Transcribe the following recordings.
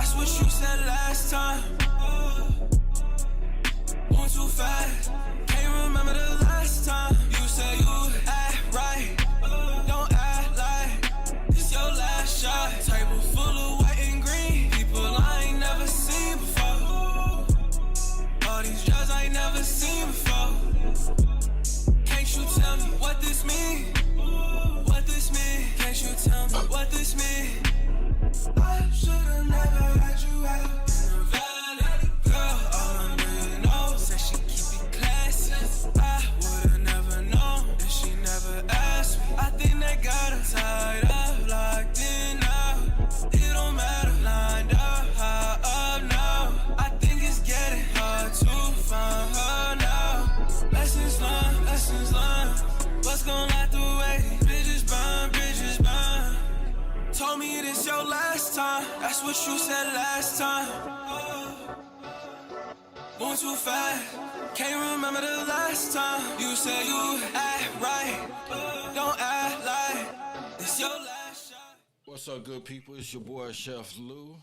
That's what you said last time. Going too fast. Can't remember the last time. You said you act right. Don't act like it's your last shot. Table full of white and green. People I ain't never seen before. All these drugs I ain't never seen before. Can't you tell me what this mean? What this mean? Can't you tell me what this mean? I should've never had you out in the valley. Girl, all I really know said she keep it classy. I would've never known if she never asked me. I think that got her tied up, locked in now. It don't matter, lined up, high up now. I think it's getting hard to find her now. Lessons learned, lessons learned. What's gonna light the way? Bridges burn, bridges burn. Told me this your last time. That's what you said last time. Going too fast. Can't remember the last time. You said you act right. Don't act like it's your last shot. What's up, good people? It's your boy, Chef Lou,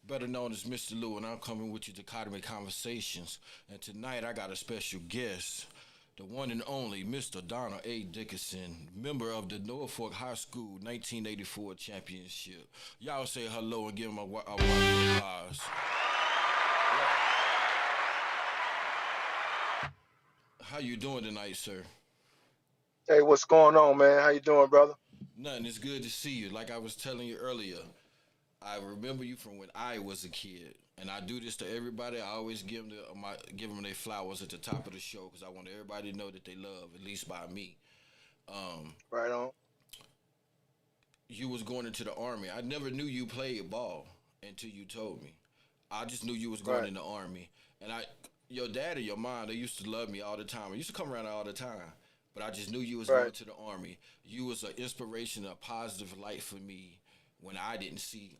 better known as Mr. Lou, and I'm coming with you to Dichotomy Conversations. And tonight I got a special guest, the one and only Mr. Donald A. Dickinson, member of the Norfolk High School 1984 championship. Y'all say hello and give him a round of applause. How you doing tonight, sir? Hey, what's going on, man? How you doing, brother? Nothing. It's good to see you. Like I was telling you earlier, I remember you from when I was a kid, and I do this to everybody. I always give them their flowers at the top of the show because I want everybody to know that they love, at least by me. Right on. You was going into the army. I never knew you played ball until you told me. I just knew you was going Right. in the army, and your dad and your mom, they used to love me all the time. I used to come around all the time, but I just knew you was going Right. to the army. You was an inspiration, a positive light for me when I didn't see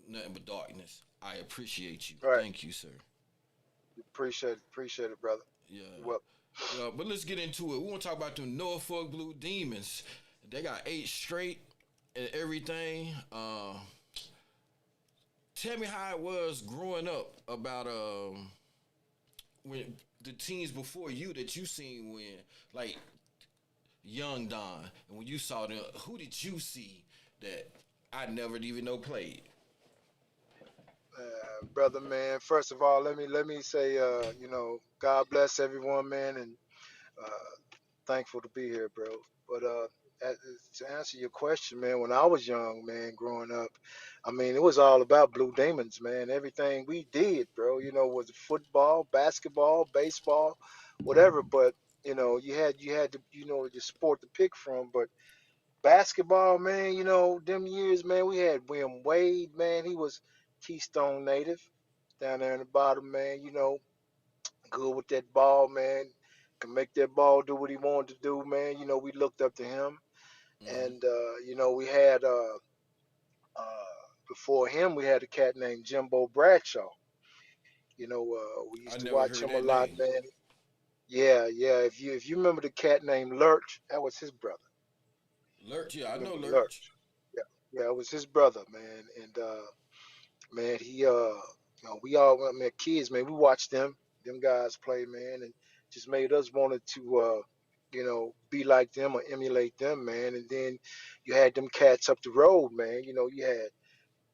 nothing but darkness. I appreciate you. Right. Thank you, sir. Appreciate it, brother. Yeah. Well, But let's get into it. We want to talk about the Norfolk Blue Demons. They got 8 straight and everything. Tell me how it was growing up about when the teams before you that you seen when, like, young Don, and when you saw them, who did you see that I never even know played? brother, man. First of all, let me say, God bless everyone, man, and thankful to be here, bro. But as, to answer your question, man, when I was young, man, growing up, I mean, it was all about Blue Demons, man. Everything we did, bro, was football, basketball, baseball, whatever. But you had to, the sport to pick from. But basketball, man, them years, man, we had William Wade, man. He was Keystone native down there in the bottom, man. Good with that ball, man. Can make that ball do what he wanted to do, man. We looked up to him. Mm-hmm. And, we had, before him, we had a cat named Jimbo Bradshaw. We I used to never watch heard him a that lot, name. man. Yeah, yeah. If you remember the cat named Lurch, that was his brother. Lurch, yeah, I know Remember Lurch. Lurch? Yeah, yeah, it was his brother, man. And man, we all, I mean, kids, man, we watched them guys play, man, and just made us wanted to, be like them or emulate them, man. And then you had them cats up the road, man. You had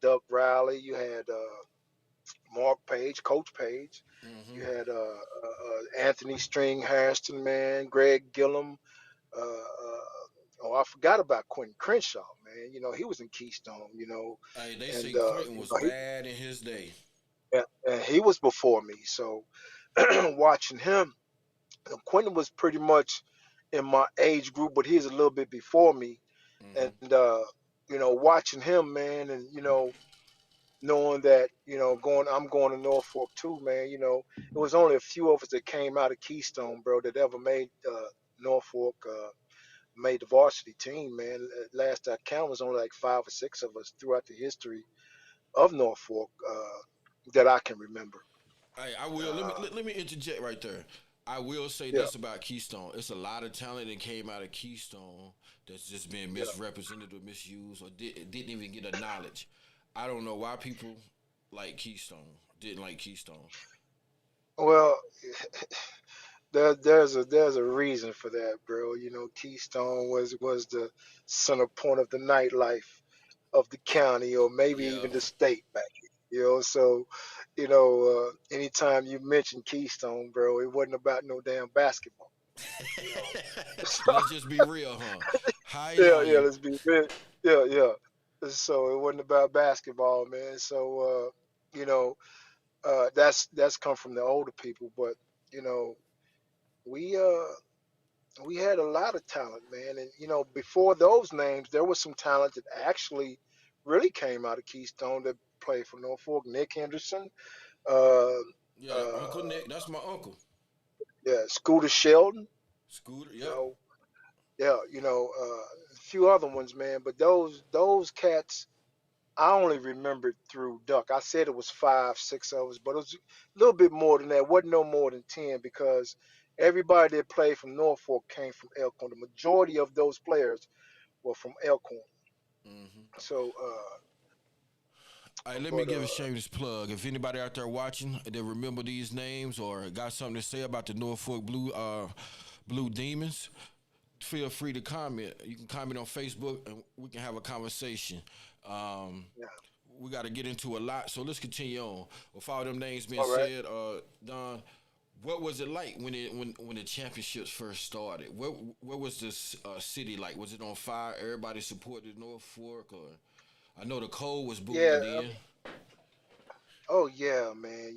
Duck Riley, you had Mark Page, Coach Page, you Mm-hmm. had Anthony String Harrison, man, Greg Gillum. Oh, I forgot about Quentin Crenshaw, man. He was in Keystone, Hey, they and say Quentin was he bad in his day. and he was before me. So watching him, Quentin was pretty much in my age group, but he's a little bit before me. Mm-hmm. And watching him, man, and knowing that I'm going to Norfolk too, man. It was only a few of us that came out of Keystone, bro, that ever made Norfolk. Made the varsity team, man. Last I counted was only like 5 or 6 of us throughout the history of Norfolk that I can remember. Hey, I will. Let me Uh, let me interject right there. I will say yeah, this about Keystone. It's a lot of talent that came out of Keystone that's just been yeah, misrepresented or misused or didn't even get a knowledge. I don't know why people like Keystone. Didn't like Keystone. Well, there's a reason for that, bro. You know, Keystone was the center point of the nightlife of the county, or maybe Yeah. even the state back then. You know, so anytime you mention Keystone, bro, it wasn't about no damn basketball. You know, Let's just be real, huh? yeah, Highlighting. let's be real. Yeah. So it wasn't about basketball, man. So that's come from the older people, but you know, we we had a lot of talent, man. And before those names, there was some talent that actually really came out of Keystone that played for Norfolk. Nick Henderson, uh, Yeah, uh, Uncle Nick. That's my uncle. yeah, Scooter Sheldon. Scooter. You Yep. know, yeah, a few other ones, man. But those cats, I only remembered through Duck. I said it was five, six of us, but it was a little bit more than that. It wasn't no more than 10 because everybody that played from Norfolk came from Elkhorn. The majority of those players were from Elkhorn. Hmm. So, All right, let me but give a shameless plug. If anybody out there watching that remember these names or got something to say about the Norfolk Blue Demons, feel free to comment. You can comment on Facebook and we can have a conversation. Um, yeah, we got to get into a lot, so let's continue on. With all them names being all right. said, Don, what was it like when the championships first started? What was this city like? Was it on fire? Everybody supported Norfolk, or I know the cold was Yeah. booming then. Oh yeah, man.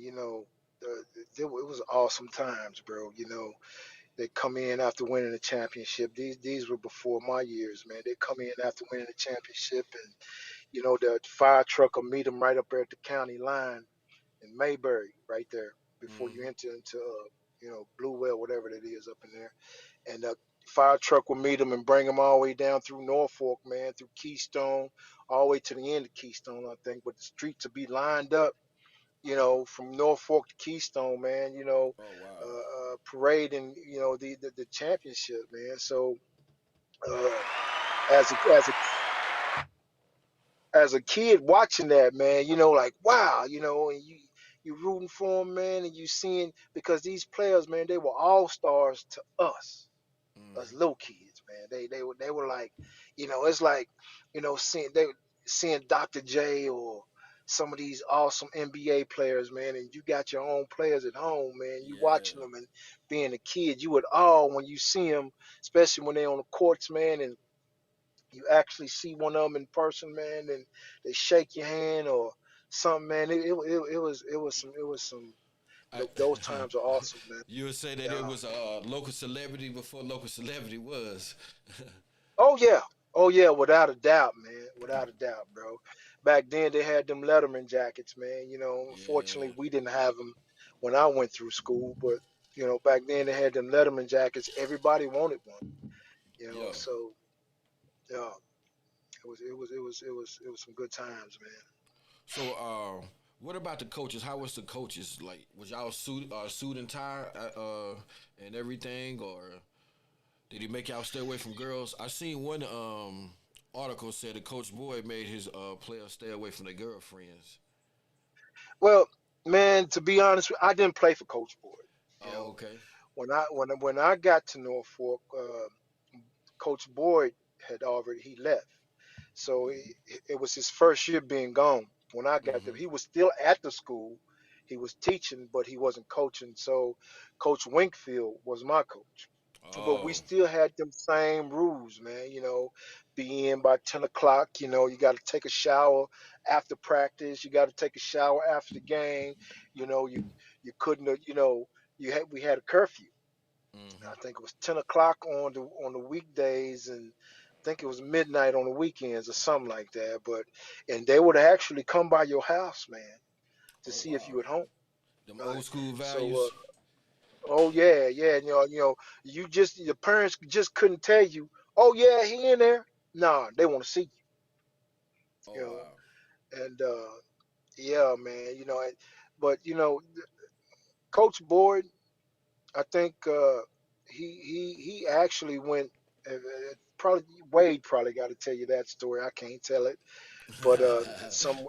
It was awesome times, bro. They come in after winning the championship. These were before my years, man. They come in after winning the championship, and the fire truck will meet them right up there at the county line in Mayberry, right there before you Mm-hmm. enter into Blue Well, whatever that is up in there. And the fire truck will meet them and bring them all the way down through Norfolk, man, through Keystone, all the way to the end of Keystone, I think. But the streets will be lined up, from Norfolk to Keystone, man. Oh wow. Parading, the championship, man. So uh, as a as a as a kid watching that, man, like wow, and you rooting for them, man, and you seeing because these players, man, they were all stars to us Mm-hmm. little kids, man. They were like, it's like, seeing Dr. J or some of these awesome NBA players, man, and you got your own players at home, man. You Yeah. watching them and being a kid, you would all when you see them, especially when they on the courts, man, and you actually see one of them in person, man, and they shake your hand or something, man. It was some. I, Those times are awesome, man. you would say that Yeah. it was a local celebrity before local celebrity was. Oh yeah. Oh yeah, without a doubt, man. Without a doubt, bro. Back then they had them Letterman jackets, man. Unfortunately Yeah. we didn't have them when I went through school, but back then they had them Letterman jackets. Everybody wanted one. Yeah. So yeah, it was some good times, man. So, what about the coaches? How was the coaches like? Was y'all suit and tie, and everything, or did he make y'all stay away from girls? I seen one article said that Coach Boyd made his players stay away from their girlfriends. Well, man, to be honest, I didn't play for Coach Boyd. You Oh, know, okay. when I got to Norfolk, Coach Boyd had already he left. So it was his first year being gone. When I got there, Mm-hmm. he was still at the school. He was teaching, but he wasn't coaching. So Coach Winkfield was my coach. But we Oh. still had them same rules, man. Be in by 10 o'clock. You got to take a shower after practice. You got to take a shower after the game. You couldn't. We had a curfew. Mm-hmm. I think it was 10 o'clock on the weekdays, and I think it was midnight on the weekends or something like that. And they would actually come by your house, man, to Oh see if wow. you at home, Them right? old school So, values. oh yeah, yeah, your parents just couldn't tell you, oh yeah, he in there. Nah, they want to see Oh you, wow. and yeah, man, but Coach Boyd, I think he actually went. Probably Wade probably got to tell you that story. I can't tell it, but some.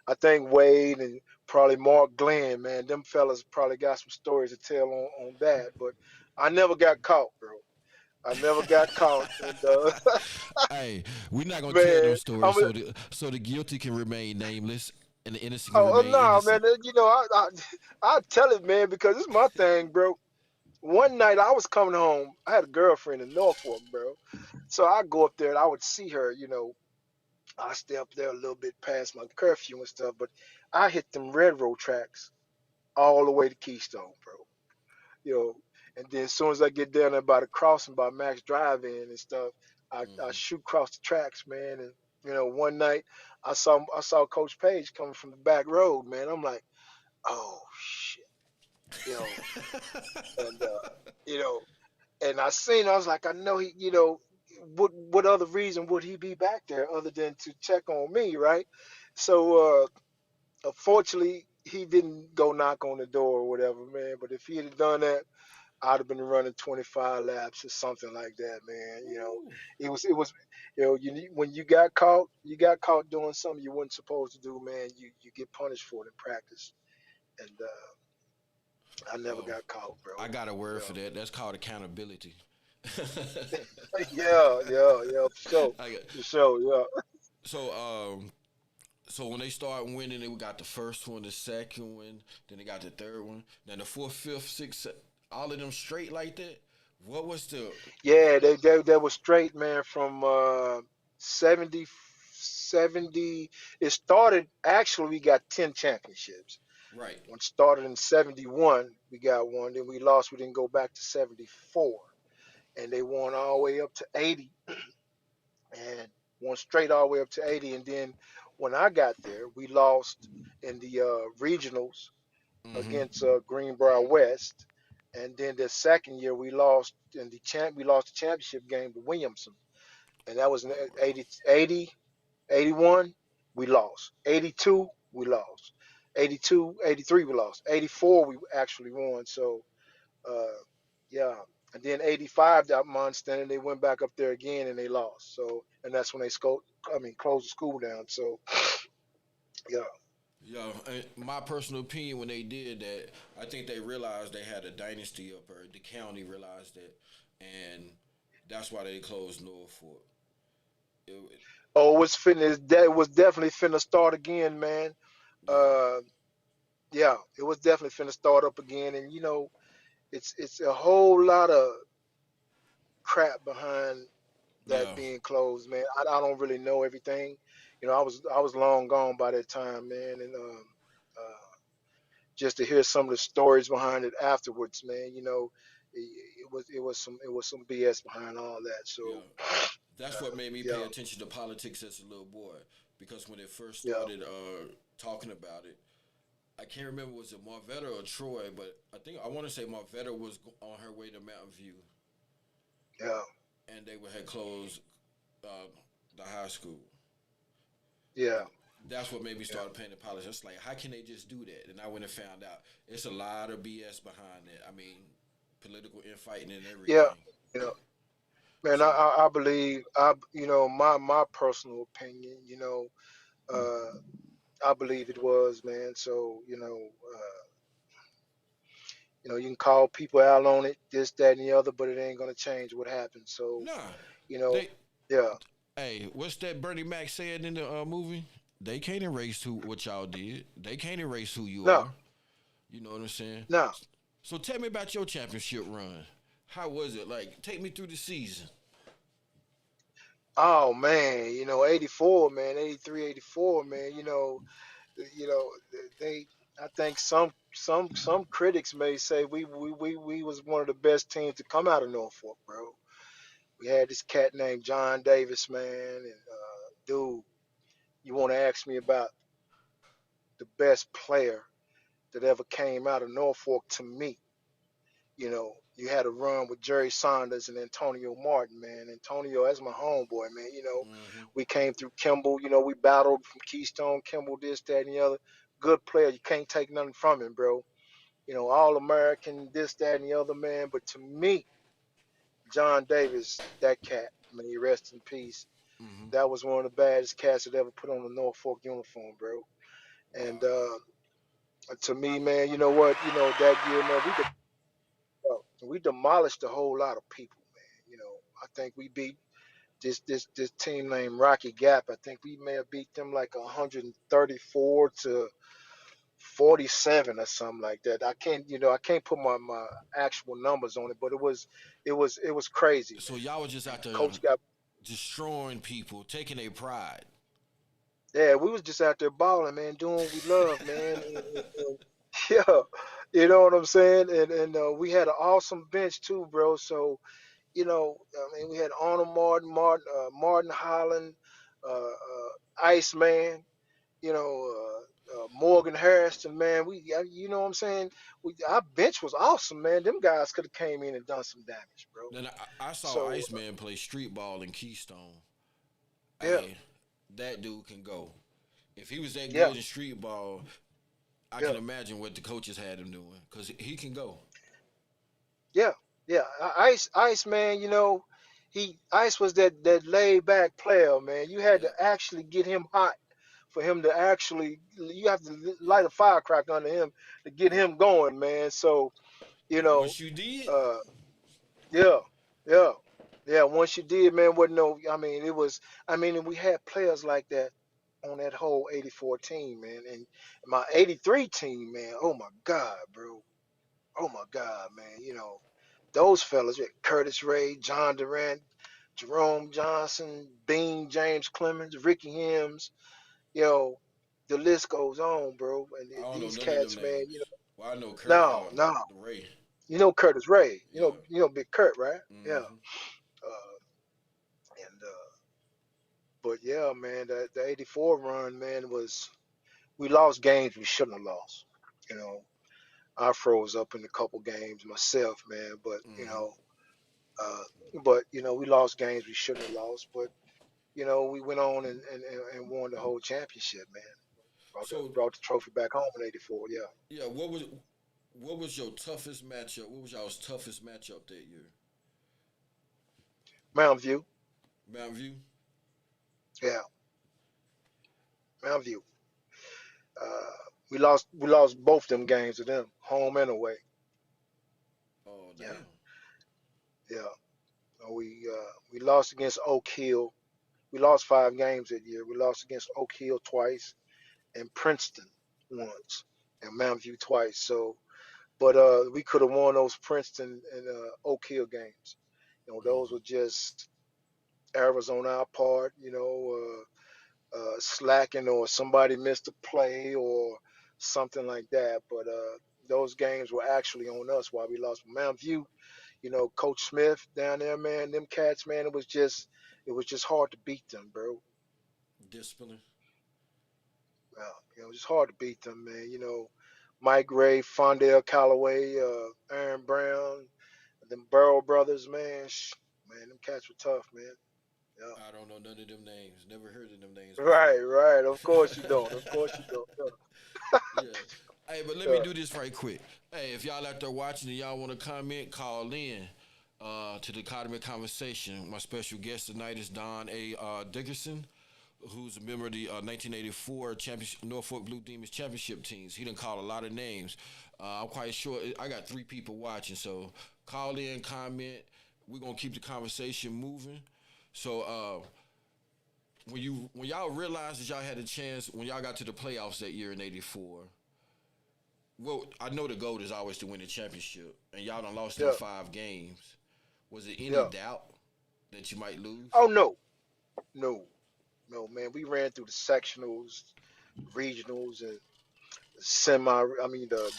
I think Wade and probably Mark Glenn, man, them fellas probably got some stories to tell on that. But I never got caught, bro. I never got caught, and Hey, we're not gonna tell them man, stories I'm so the guilty can remain nameless and the innocent can oh remain no, man, innocent. I tell it, man, because it's my thing, bro. One night I was coming home. I had a girlfriend in Norfolk, bro. So I go up there and I would see her, I stay up there a little bit past my curfew and stuff, but I hit them railroad tracks all the way to Keystone, bro. You know, and then as soon as I get down there by the crossing by Max Drive In and stuff, I Hmm. shoot across the tracks, man. And one night I saw Coach Page coming from the back road, man. I'm like, oh shit, you know, and you know, and I seen, I was like, I know he, what other reason would he be back there other than to check on me, right? So unfortunately, he didn't go knock on the door or whatever, man. But if he had done that, I'd have been running 25 laps or something like that, man. Ooh. It was, when you got caught doing something you weren't supposed to do, man. You get punished for it in practice, and I never Oh, got caught, bro. I got a You word for know. that. That's called accountability. Yeah, yeah, yeah, for sure, I got, for sure, yeah. so so when they start winning, they got the first one, the second one, then they got the third one, then the fourth, fifth, sixth, all of them straight like that. What was the Yeah, they were straight, man, from 70, 70. It started, actually, we got 10 championships. right? When it started in 71, we got one. Then we lost. We didn't go back to 74. And they won all the way up to 80 and won straight all the way up to 80. And then when I got there, we lost in the regionals Mm-hmm. against Greenbrier West. And then the second year, we lost the championship game to Williamson. And that was in 80, 80, 81, we lost. 82, we lost. 82, 83, we lost. 84, we actually won. So, uh, yeah. And then 85, that month, then they went back up there again and they lost. So, and that's when they closed the school down. So, yeah, Yeah, my personal opinion when they did that, I think they realized they had a dynasty up there. The county realized that, and that's why they closed Norfolk. It, oh, it was definitely finna start again, man. yeah, Uh, yeah, it was definitely finna start up again. And, it's a whole lot of crap behind that yeah, being closed, man. I don't really know everything. I was long gone by that time, man, and just to hear some of the stories behind it afterwards, man. It was some BS behind all that. yeah. So That's what made me pay yeah, attention to politics as a little boy, because when it first yeah, started talking about it, I can't remember was it Marvetta or Troy, but I want to say Marvetta was on her way to Mountain View, yeah, and they had closed uh, the high school. yeah, And that's what made me yeah, start paying the politics. It's like, how can they just do that? And I went and found out it's a lot of BS behind it. I mean, political infighting and yeah. everything. You know, man, So, I believe, my personal opinion. I believe it was, man. So you can call people out on it, this, that, and the other, but it ain't gonna change what happened. So, nah, you know, they, yeah, hey, what's that Bernie Mac said in the movie? They can't erase what y'all did. They can't erase who you no, are. You know what I'm saying? no. So tell me about your championship run. How was it? Like, take me through the season. Oh man, 84, man, 83, 84, man. You know, they. I think some critics may say we was one of the best teams to come out of Norfolk, bro. We had this cat named John Davis, man, and dude, you want to ask me about the best player that ever came out of Norfolk to me? You had a run with Jerry Saunders and Antonio Martin, man. Antonio, that's my homeboy, man. Mm-hmm. We came through Kimball. We battled from Keystone, Kimball, this, that, and the other. Good player. You can't take nothing from him, bro. All American, this, that, and the other, man. But to me, John Davis, that cat, may he rest in peace. Mm-hmm. That was one of the baddest cats that ever put on a Norfolk uniform, bro. And Wow. to me, man, you know what? You know that year, man, we demolished a whole lot of people, man. You know, I think we beat this team named Rocky Gap. I think we may have beat them like 134 to 47 or something like that. I can't put my actual numbers on it, but it was crazy, So man. y'all was just out And there coach got destroying people, taking their pride. yeah, we was just out there balling, man, doing what we love, man. Yeah, you know what I'm saying? And we had an awesome bench too, bro. So I mean, we had Arnold Martin Holland, Iceman, Morgan Harrison, man. You know what I'm saying? Our bench was awesome, man. Them guys could have came in and done some damage, bro. Then I saw So Iceman play street ball in Keystone. yeah, Hey, that dude can go. If he was that yeah, good in street ball, I yeah, can imagine what the coaches had him doing because he can go. yeah, yeah. Ice, man. Ice was that laid back player, man. You had to Yep, actually get him hot for him to actually. You have to light yep, a firecracker under him to get yep. him going, man. So you And know, once you did, uh, yeah, yeah, yeah. Once you did, man, wasn't no. I mean, it was. I mean, and we had players like that on that whole '84 team, man, and my '83 team, man. Oh my God, bro. Oh my God, man. Those fellas, Curtis Ray, John Durant, Jerome Johnson, Bean James Clemens, Ricky Hims. You know, the list goes on, bro. And I don't know these none of them cats, man. names. Well, I know Kurt, No, no. the Ray. You know Curtis Ray. Yeah. Big Kurt, right? Yeah. Mm-hmm. And but yeah, man, the '84 run, man, was we lost games we shouldn't have lost. You know, I froze up in a couple games myself, man. Mm-hmm. Uh, we lost games we shouldn't have lost. But we went on and won the whole championship, man. So Brought the trophy back home in '84. Yeah, yeah, what was your toughest matchup? What was y'all's toughest matchup that year? Mountain View. Mountain View. Yeah, Mountain View. Uh, we lost both them games to them, home and away. Oh Yeah, damn. yeah. We lost against Oak Hill. We lost 5 games that year. We lost against Oak Hill twice and Princeton once and Mountain View twice. So, but we could have won those Princeton and Oak Hill games. Those Mm-hmm. were just errors on our part. Slacking or somebody missed a play or something like that. But those games were actually on us while we lost. Mountain View, Coach Smith down there, man, them cats, man, it was just hard to beat them, bro. Discipline. It was just hard to beat them, man. Mike Gray, Fondell Callaway, Aaron Brown, them Burrow brothers, man. Man, them cats were tough, man. Yeah. I don't know none of them names. Never heard of them names Right, before. right. Of course you don't. Of course you don't. Yeah. Hey, but let Yeah, me do this right quick. Hey, if y'all out there watching and y'all want to comment, call in to the Academy Conversation. My special guest tonight is Don A. Dickerson, who's a member of the 1984 championship, Norfolk Blue Demons championship teams. He done called a lot of names. I'm quite sure. I got 3 people watching, so call in, comment. We're gonna keep the conversation moving. So when y'all realized that y'all had a chance when y'all got to the playoffs that year in '84, well, I know the goal is always to win the championship, and y'all done lost them yeah, 5 games. Was there any yeah. doubt that you might lose? Oh no, no, no, man. We ran through the sectionals, regionals, and semi. I mean the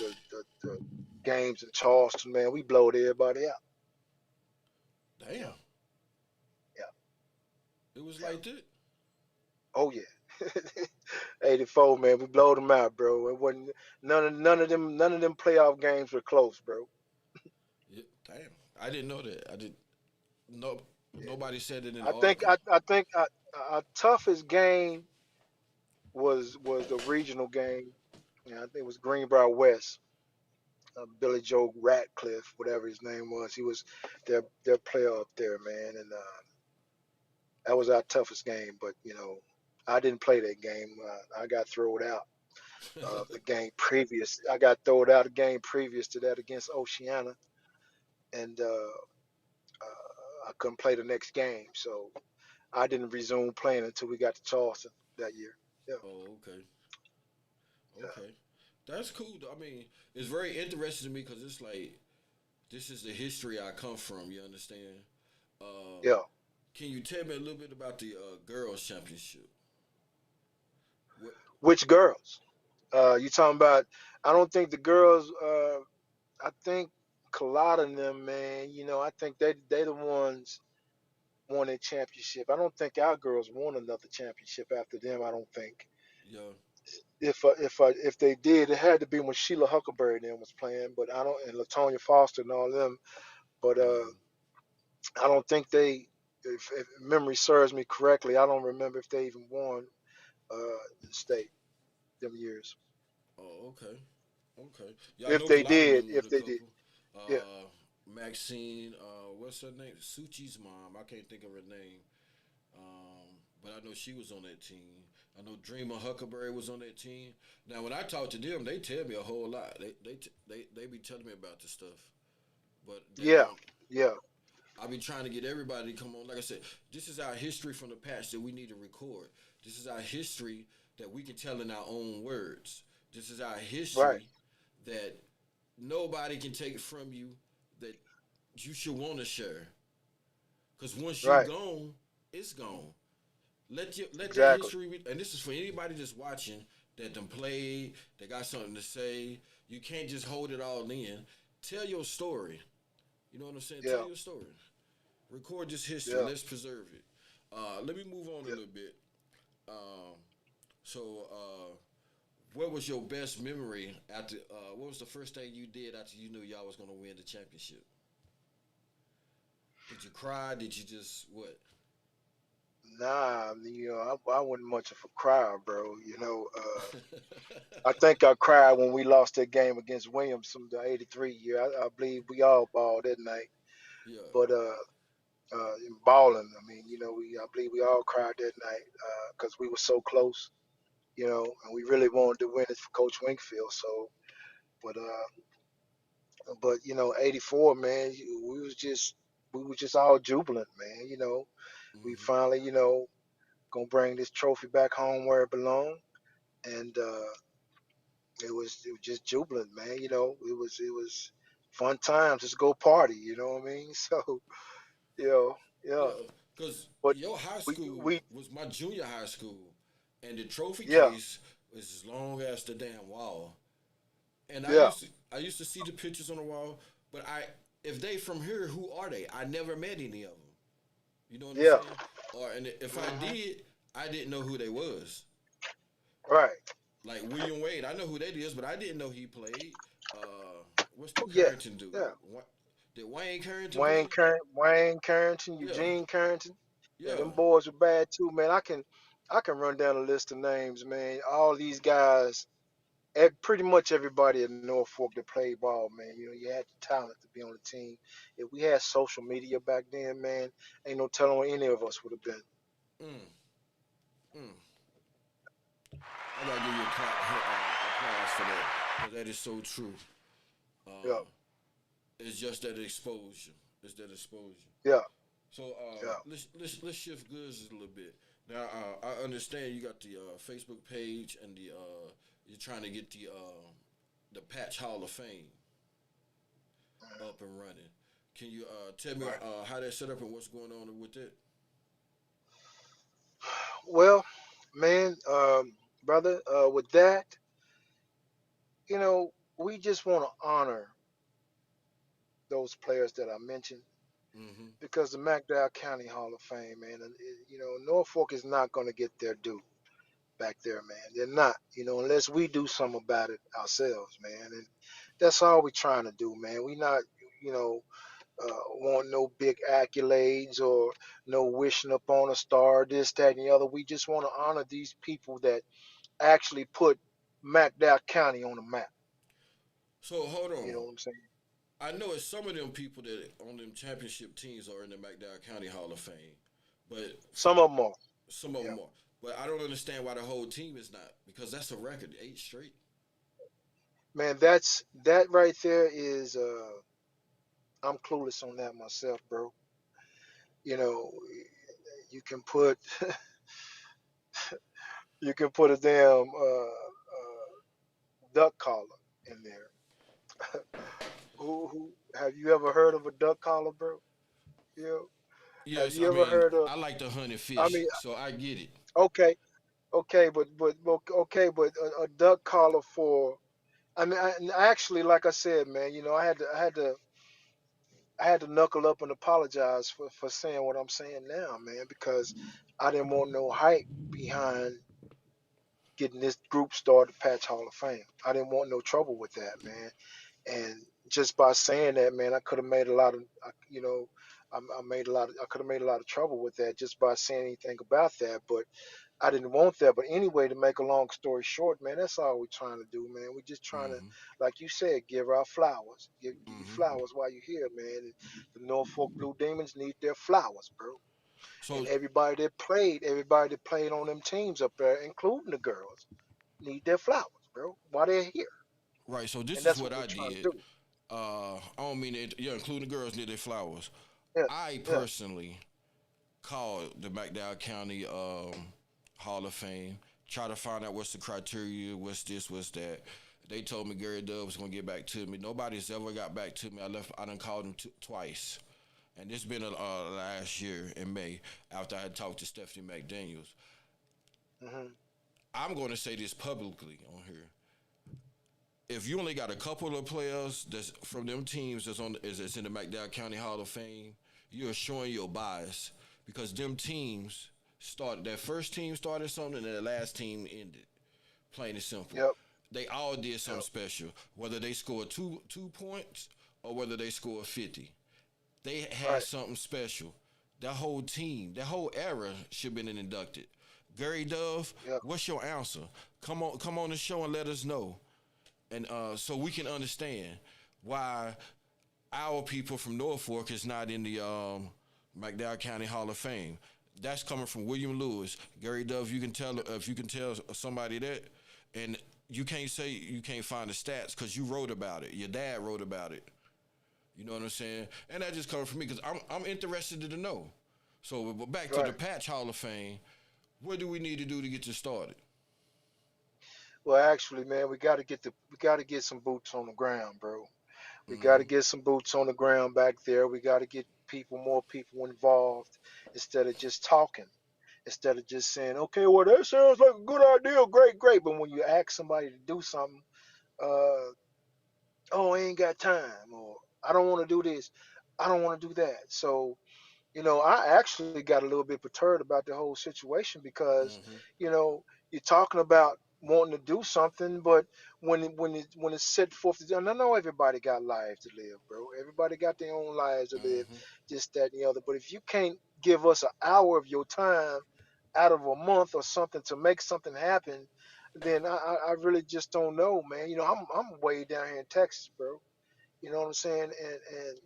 games in Charleston, man. We blowed everybody out. Yeah, Damn, yeah, it was yeah. like that. Oh yeah. '84, man. We blowed them out, bro. It wasn't none of them playoff games were close, bro. Yeah, damn, I didn't know that. I did no. Yeah. Nobody said it in the I think article. our toughest game was the regional game. Yeah, I think it was Greenbrier West. Billy Joe Ratcliffe, whatever his name was. He was their player up there, man. And That was our toughest game. But I didn't play that game. I got thrown out. The game previous, I got thrown out. The game previous to that against Oceana, and I couldn't play the next game. So I didn't resume playing until we got to Charleston that year. Yeah, Oh, okay, yeah, okay, that's cool. Though. I mean, it's very interesting to me because it's like this is the history I come from. You understand? Uh, yeah. can you tell me a little bit about the girls' championship? What? Which girls? You talking about? I don't think the girls. I think Colada and them, man. I think they the ones won a championship. I don't think our girls won another championship after them. I don't think. Yeah. If they did, it had to be when Sheila Huckleberry and them was playing. But I don't, and Latonya Foster and all them. But Mm-hmm. I don't think they. If memory serves me correctly, I don't remember if they even won the state them years. Oh, okay. Okay. Yeah, I If know they Kalata did, done won if a they did, couple. yeah, Maxine, what's her name? Suchi's mom. I can't think of her name. But I know she was on that team. I know Dreamer Huckleberry was on that team. Now, when I talk to them, they tell me a whole lot. They be telling me about the stuff, but they yeah, don't. yeah, I be trying to get everybody to come on. Like I said, this is our history from the past that we need to record. This is our history that we can tell in our own words. This is our right, history that nobody can take from you that you should want to share. Because once you right, gone, it's gone. Let that exactly, history be, and this is for anybody that's watching that done played, that got something to say. You can't just hold it all in. Tell your story. You know what I'm saying? Tell yeah, your story. Record this history. yeah, Let's preserve it. Let me move on a yeah. little bit. Um, so, what was your best memory after? What was the first thing you did after you knew y'all was gonna win the championship? Did you cry? Did you just what? Nah, I wasn't much of a crier, bro. I think I cried when we lost that game against Williams from the '83 year. I believe we all balled that night, Yeah. but in balling, I mean, I believe we all cried that night because we were so close, and we really wanted to win it for Coach Winkfield. So, but '84, man, we was just all jubilant, man. We Hmm. finally, gonna bring this trophy back home where it belonged, and it was just jubilant, man. It was fun times. Just go party, you know what I mean? So, you know, yeah. Yeah, because But your high we school we was my junior high school, and the trophy yeah, case was as long as the damn wall. And yeah, I used to see the pictures on the wall, but if they from here, who are they? I never met any of them. You know what I'm yeah. saying? Or and if I Hmm. did, I didn't know who they was. Right. Like William Wade, I know who that is, but I didn't know he played. What's the Yeah, Carrington dude? yeah. Did Wayne Carrington play? Wayne Carrington, Yeah, Eugene Carrington. Yeah, yeah. them boys were bad too, man. I can run down a list of names, man. All these guys, pretty much everybody at Norfolk that played ball, man. You had the talent to be on the team. If we had social media back then, man, ain't no telling what any of us would have been. Mm, mm. I gotta give you applause for that because that is so true. Yeah, Uh, it's just that exposure. It's that exposure. yeah, So yeah. let's shift gears a little bit. Now I understand you got the Facebook page and the you're trying to get the Patch Hall of Fame up and running. Can you tell me Right. how that's set up and what's going on with it? Well, man, brother, with that, we just want to honor those players that I mentioned Mm-hmm. because the McDowell County Hall of Fame, man, and Norfolk is not going to get their due back there, man. They're not, unless we do something about it ourselves, man. And that's all we're trying to do, man. We not, you know, want no big accolades or no wishing upon a star, this, that, and the other. We just want to honor these people that actually put McDowell County on the map. So hold You on. know what I'm saying? I know it's some of them people that on them championship teams are in the McDowell County Hall of Fame. But Some of them are. some of Yeah, them are. But I don't understand why the whole team is not, because that's a record, 8 straight. man. That right there is. I'm clueless on that myself, bro. You know, you can put you can put a damn duck collar in there. Who have you ever heard of a duck collar, bro? You know, have Yes, I you ever mean heard of? I like to hunt and I fish, mean, so I get it. okay, okay, but a duck collar for. I mean, and actually, like I said, man, I had to knuckle up and apologize for saying what I'm saying now, man, because I didn't want no hype behind getting this group started, Patch Hall of Fame. I didn't want no trouble with that, man. And just by saying that, man, I could have made a lot of, I made a lot of, I could have made a lot of trouble with that just by saying anything about that. But I didn't want that. But anyway, to make a long story short, man, that's all we're trying to do, man. We're just trying to, Hmm. like you said, give our flowers, give you Hmm. flowers while you're here, man. And the Norfolk Blue Demons need their flowers, bro. And So everybody that played on them teams up there, including the girls, need their flowers, bro, while they're here. right, so this And is that's what what we're I trying to did. do. I don't mean it. Yeah, including the girls near their flowers. Yeah, I yeah. personally called the McDowell County Hall of Fame, try to find out what's the criteria, what's this, what's that. They told me Gary Dove was gonna get back to me. Nobody's ever got back to me. I done called him twice, and this been last year in May after I had talked to Stephanie McDaniels. Hmm. I'm going to say this publicly on here. If you only got a couple of players that's from them teams that's in the McDowell County Hall of Fame, you're showing your bias because them teams started that first team started something and the last team ended. Plain and simple. Yep, They all did something yep. special. Whether they scored two points or whether they scored 50. They had Right. something special. That whole team, that whole era should have been inducted. Gary Dove, Yep. what's your answer? Come on the show and let us know, and so we can understand why our people from Norfolk is not in the McDowell County Hall of Fame. That's coming from William Lewis, Gary Dove. You can tell if you can tell somebody that, and you can't say you can't find the stats because you wrote about it. Your dad wrote about it. You know what I'm saying? And that just comes from me because I'm interested to know. So, but back to the Right. Patch Hall of Fame. What do we need to do to get this started? Well, actually, man, we got to get some boots on the ground, bro. We got to Mm-hmm. get some boots on the ground back there. We got to get more people involved instead of just talking. Instead of just saying, okay, well, that sounds like a good idea, great, great. But when you ask somebody to do something, uh, oh, I ain't got time, or I don't want to do this, I don't want to do that. So I actually got a little bit perturbed about the whole situation because, Mm-hmm. you're talking about wanting to do something, but when it's set forth, and I know everybody got lives to live, bro. Everybody got their own lives to live, Mm-hmm. this, that, and the other. But if you can't give us an hour of your time out of a month or something to make something happen, then I really just don't know, man. I'm way down here in Texas, bro. You know what I'm saying? And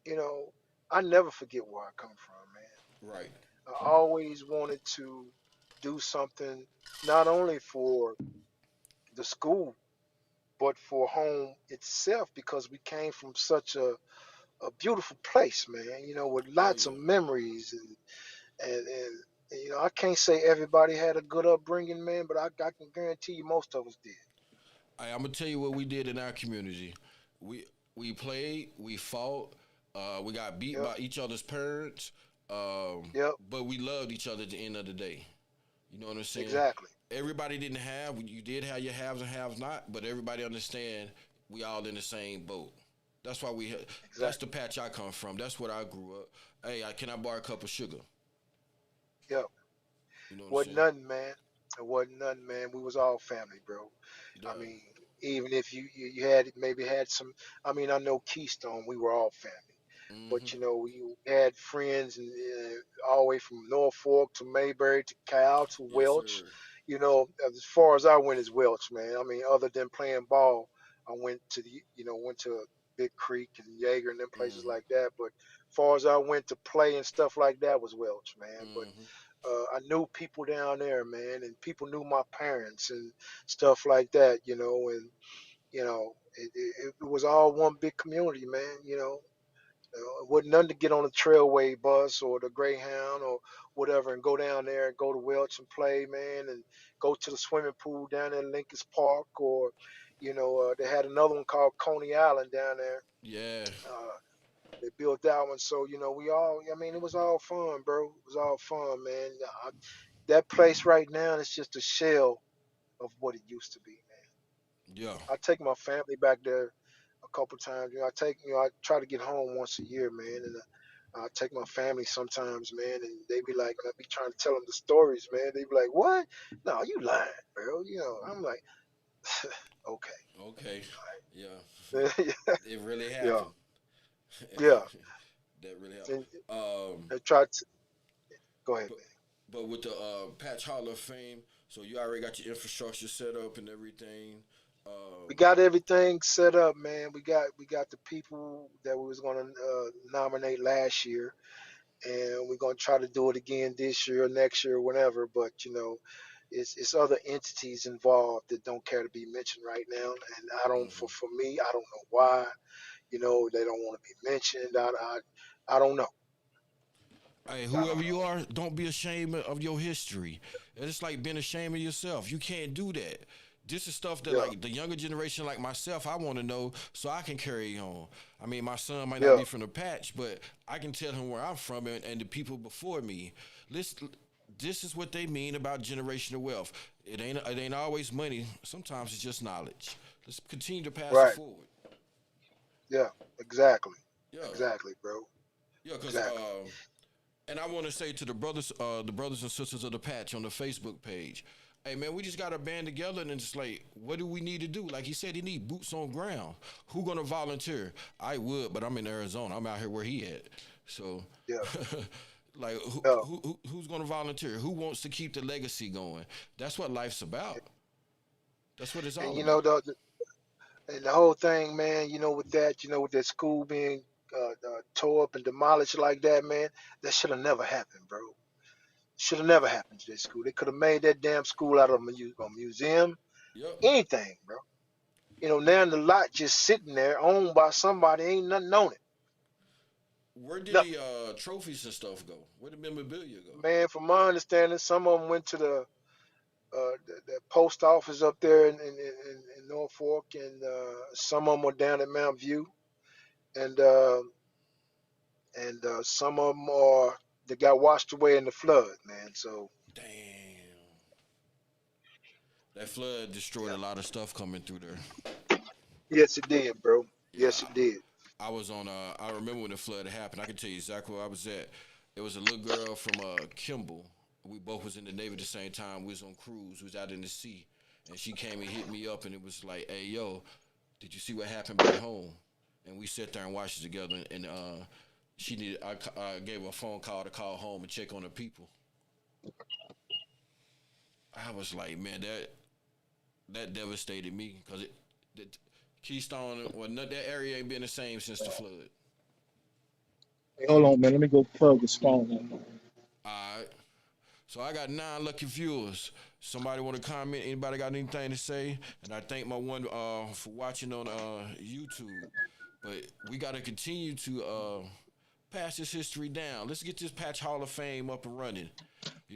you know, I never forget where I come from, man. Right. I always wanted to do something not only for the school, but for home itself because we came from such a beautiful place, man, with Oh lots yeah. of memories and I can't say everybody had a good upbringing, man, but I can guarantee you most of us did. I'm gonna tell you what we did in our community. We we played, we fought, we got beat Yep, by each other's parents, yep, but we loved each other at the end of the day. You know what I'm saying? exactly, Everybody didn't have. You did have your haves and haves not, but everybody understand we all in the same boat. That's why we. That's the exactly, patch I come from. That's what I grew up. Hey, can I borrow a cup of sugar? yep. You know what I'm Wasn't saying? nothing, man. It wasn't nothing, man. We was all family, bro. Yeah. I mean, even if you had maybe had some, I mean, I know Keystone, we were all family, Mm-hmm. but we had friends and all the way from Norfolk to Mayberry to Cal to Yes, Welch. sir. As far as I went is Welch, man. I mean, other than playing ball, I went to Big Creek and Jaeger and them places Mm-hmm. like that. But far as I went to play and stuff like that was Welch, man. But Mm-hmm. I knew people down there, man, and people knew my parents and stuff like that, and it was all one big community, man. It wasn't nothing to get on the Trailway bus or the Greyhound or whatever and go down there and go to Welch and play, man, and go to the swimming pool down there in Lincoln's Park, or they had another one called Coney Island down there. Yeah. Uh, they built that one, so we all. I mean, it was all fun, bro. It was all fun, man. That place right now is just a shell of what it used to be, man. Yeah. I take my family back there a couple times. I try to get home once a year, man, and I take my family sometimes, man, and they be like, I be trying to tell them the stories, man. They be like, "What? No, you lying, bro." I'm like, "Okay, Okay. Yeah. yeah, It really yeah, happened. yeah." That really happened. And Um, I try to go ahead, but man. but with the Patch Hall of Fame, so you already got your infrastructure set up and everything. We Um, got everything set up, man. We got the people that we was gonna nominate last year, and we're gonna try to do it again this year or next year or whenever. But it's other entities involved that don't care to be mentioned right now, and I don't. For mhm. for me, I don't know why. They don't want to be mentioned. I don't know. Hey, I whoever don't you know. are, don't be ashamed of your history. It's like being ashamed of yourself. You can't do that. This is stuff that Yeah, like the younger generation like myself, I want to know so I can carry on. I mean, my son might not yeah, be from the patch, but I can tell him where I'm from and the people before me. Listen, this is what they mean about generational wealth. It ain't always money. Sometimes it's just knowledge. Let's continue to pass it right. forward. Yeah, exactly, Yeah, exactly, bro, yeah, because exactly. and I want to say to the brothers and sisters of the patch on the Facebook page, hey man, we just got to band together and just like, what do we need to do? Like he said, he need boots on ground. Who gonna volunteer? I would, but I'm in Arizona. I'm out here where he at. So, Yeah, like, yeah. who's gonna volunteer? Who wants to keep the legacy going? That's what life's about. That's what it's And all about. and the whole thing, man. With that school being tore up and demolished like that, man, that should have never happened, bro. Should have never happened to that school. They could have made that damn school out of a museum, Yep. anything, bro. Now the lot just sitting there, owned by somebody, ain't nothing on it, Where did the nothing. trophies and stuff go? Where did memorabilia go? Man, from my understanding, some of them went to the post office up there in Norfolk, and some of them were down at Mount View, and some of them are that got washed away in the flood, man. So Damn. That flood destroyed yeah, a lot of stuff coming through there. yes it did, bro. Yeah, Yes it did. I was on. I remember when the flood happened. I can tell you exactly where I was at. It was a little girl from Kimball. We both was in the Navy at the same time. We was on cruise. We was out in the sea, and she came and hit me up, and it was like, "Hey, yo, did you see what happened back home?" And we sat there and watched it together. And she needed. I gave her a phone call to call home and check on her people. I was like, man, that devastated me because the Keystone, well, that area ain't been the same since the flood. Hey, hold on, man. Let me go plug this phone in. All right. So I got 9 lucky viewers. Somebody want to comment? Anybody got anything to say? And I thank my one for watching on YouTube. But we got to continue to pass this history down. Let's get this Patch Hall of Fame up and running.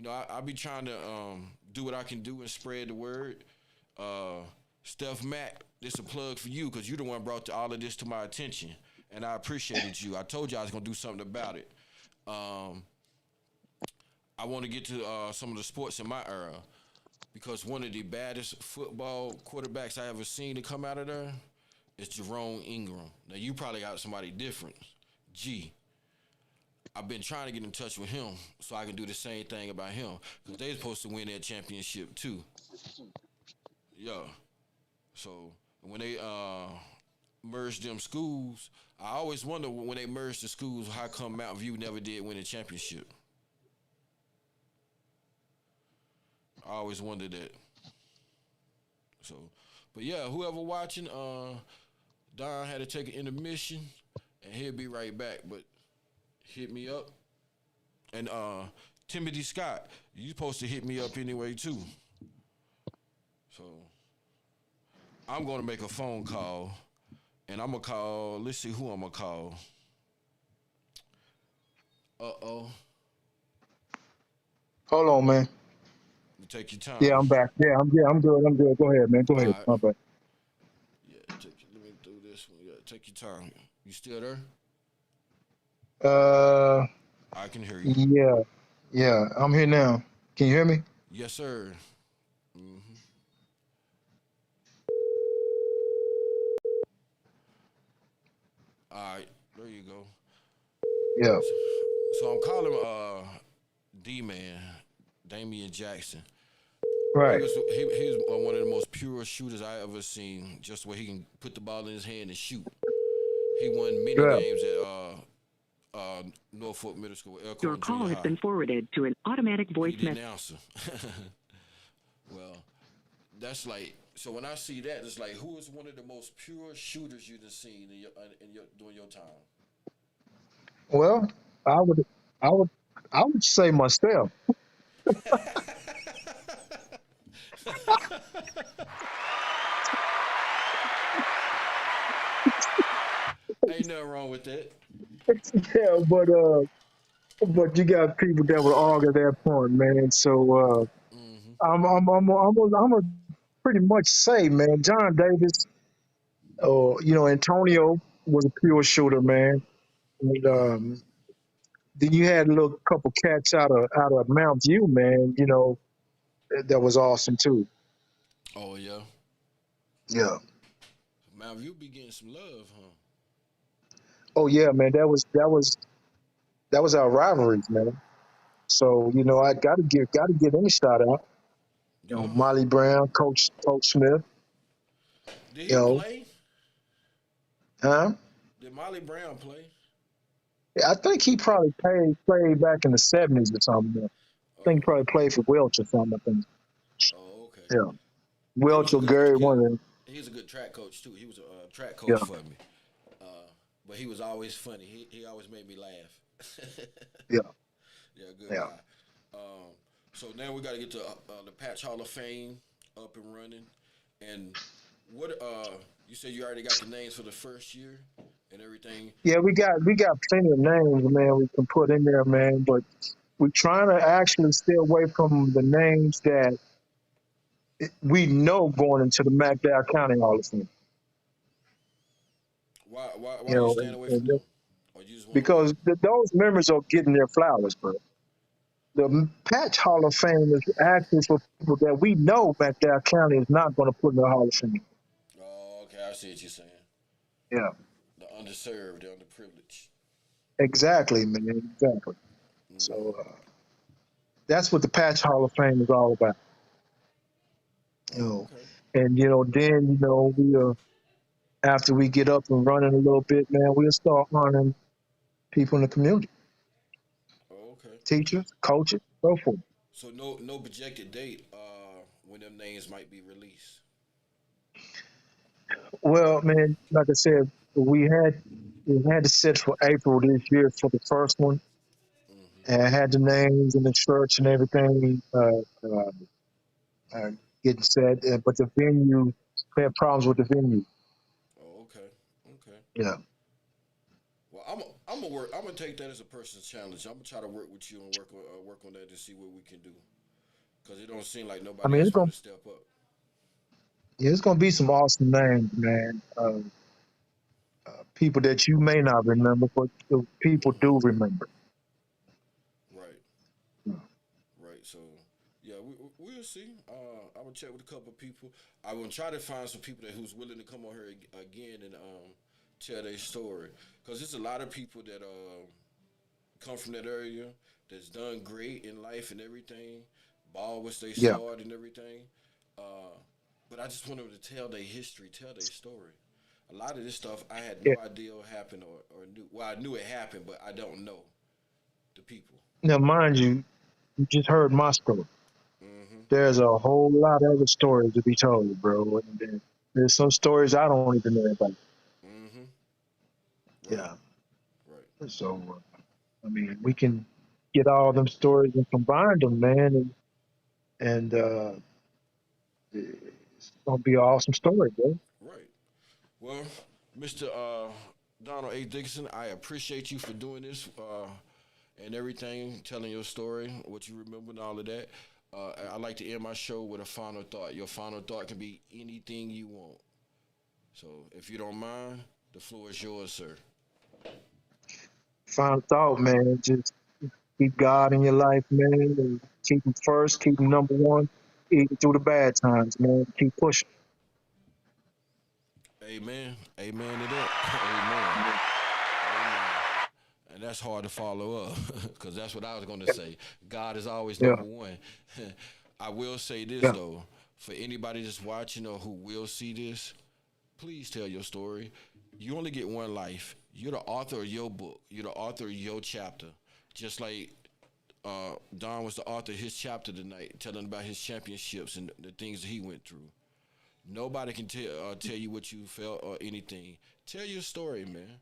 I be trying to do what I can do and spread the word. Uh, Steph Mack, this a plug for you because you the one brought all of this to my attention, and I appreciated you. I told you I was gonna do something about it. Um, I want to get to some of the sports in my era because one of the baddest football quarterbacks I ever seen to come out of there is Jerome Ingram. Now you probably got somebody different. G. I've been trying to get in touch with him so I can do the same thing about him because they supposed to win that championship too. Yeah. So when they merged them schools, I always wonder when they merged the schools how come Mountain View never did win a championship. I always wondered that. So, but yeah, whoever watching, Don had to take an intermission, and he'll be right back. But hit me up, and Timothy Scott, you supposed to hit me up anyway too. So I'm gonna make a phone call, and I'm gonna call. Let's see who I'm gonna call. Oh, Hold on, man. you take your Yeah, time. I'm back. Yeah, I'm good. I'm good. Go ahead, man. Go All ahead. right. My bad. Yeah, let me do this one. Yeah, take your time. You still there? Uh, I can hear you. yeah, yeah. I'm here now. Can you hear me? Yes, sir. Hmm. All right, there you go. Yeah. So, so I'm calling D Man, Damian Jackson. Right. He was one of the most pure shooters I ever seen. Just where he can put the ball in his hand and shoot. He won many Yeah. games at Norfolk Middle School, Your Elkhorn call Junior has High. been forwarded to an automatic He voice didn't message. answer. Well, that's like so. When I see that, it's like who is one of the most pure shooters you've seen in your during your time? Well, I would, I would, I would say myself. Ain't nothing wrong with that. Yeah, but you got people that would argue that point, man. So Hmm. I'm a pretty much say, man, John Davis, Antonio was a pure shooter, man. And, then you had a little couple cats out of Mount View, man. That was awesome too. Oh yeah, Yeah. man, you be getting some love, huh? Oh yeah, man. That was our rivalries, man. So I got to give any shout out. Yeah. Molly Brown, Coach Smith. Did You he know, play? huh? Did Molly Brown play? Yeah, I think he probably played back in the '70s or something. I think he Oh, probably played for Welch or something. I think. oh, okay. Yeah, He Welch was a or good Gary, he, one of them. he's a good track coach too. He was a track coach Yeah, for me. But he was always funny. He always made me laugh. yeah, Yeah, good yeah, guy. Um, so now we got to get to the Patch Hall of Fame up and running. And what you said you already got the names for the first year and everything. yeah. We got plenty of names, man. We can put in there, man. But we're trying to actually stay away from the names that we know going into the McDowell County Hall of Fame. Why You are you know, staying away from them? Or you just want to wait? because those members are getting their flowers, bro. The Patch Hall of Fame is actually for people that we know McDowell County is not going to put in the Hall of Fame. Oh, okay, I see what you're saying. Yeah, The underserved, the underprivileged. exactly, man. Exactly. So Mm-hmm. that's what the Patch Hall of Fame is all about. You Oh, know, okay. and then we after we get up and running a little bit, man, we'll start honoring people in the community, Oh, okay. teachers, coaches, so forth. So no projected date when them names might be released. Well, man, like I said, we had to set for April this year for the first one, and I Mm-hmm. had the names and the church and everything uh, getting set, but the venue, we had problems with the venue. Oh, okay. Okay. Yeah, Well, I'm gonna work. I'm gonna take that as a person's challenge. I'm gonna try to work with you and work on that to see what we can do. Cause it don't seem like I nobody mean, else want to step up. it's gonna be some awesome names, man. People that you may not remember, but the people do Hmm. remember. Right. Yeah, Right. So yeah, we'll see. I'm gonna check with a couple of people. I will try to find some people who's willing to come on here again and tell their story. Cause there's a lot of people that come from that area that's done great in life and everything. Ball was they yeah, start and everything. Uh, but I just want them to tell their history, tell their story. A lot of this stuff I had yeah. no idea what happened or knew. Well, I knew it happened, but I don't know the people. Now, mind you, you just heard my story. Hmm. There's a whole lot of other stories to be told, bro. And there's some stories I don't even know about. Right. Yeah. Right. So, I mean, we can get all them stories and combine them, man, and it's gonna be an awesome story, bro. Right. Well, Mr. Donald A. Dixon, I appreciate you for doing this and everything, telling your story, what you remember, and all of that. I like to end my show with a final thought. Your final thought can be anything you want. So, if you don't mind, the floor is yours, sir. Final thought, man. Just keep God in your life, man, and keep him first, keep him number one, even through the bad times, man. Keep pushing. Amen. Amen to that. Yeah. Amen. Amen. And that's hard to follow up because that's what I was going to say. God is always Yeah. number one. I will say this Yeah. though, for anybody that's watching or who will see this, please tell your story. You only get one life. You're the author of your book. You're the author of your chapter. Just like Don was the author of his chapter tonight, telling about his championships and the things that he went through. Nobody can tell you what you felt or anything. Tell your story, man.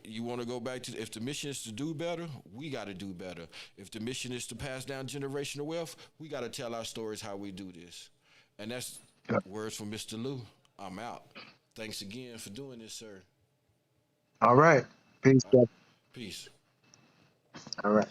You want to go back to if the mission is to do better, we got to do better. If the mission is to pass down generational wealth, we got to tell our stories how we do this. And that's Yeah. words from Mr. Lou. I'm out. Thanks again for doing this, sir. All right. Peace, bro. Peace. All right.